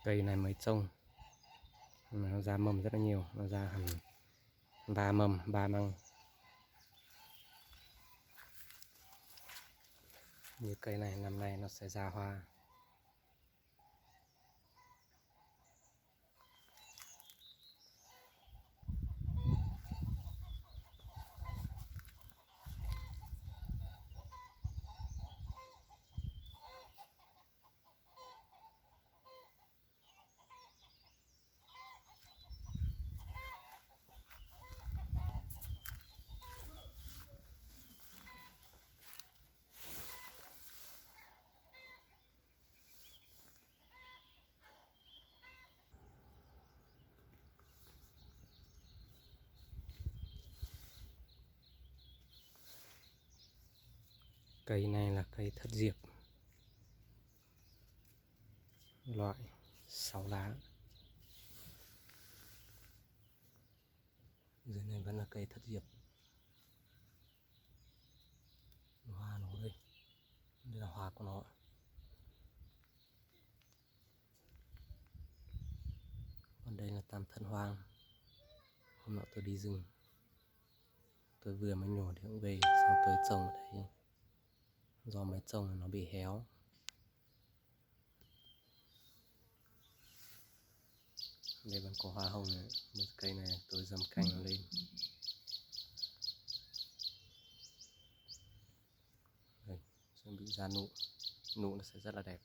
Cây này mới trồng mà nó ra mầm rất là nhiều, nó ra hẳn 3 mầm 3 măng. Như cây này năm nay nó sẽ ra hoa. Cây này là cây thất diệp, loại 6 lá. Dưới này vẫn là cây thất diệp. Hoa nó đây, đây là hoa của nó. Còn đây là tam thân hoang. Hôm nọ tôi đi rừng, tôi vừa mới nhổ được về, xong tôi trồng ở đây. Do mới trồng nó bị héo. Đây vẫn có hoa hồng này. Một cây này tôi dầm cành nó lên. Đây, chuẩn bị ra nụ. Nụ nó sẽ rất là đẹp.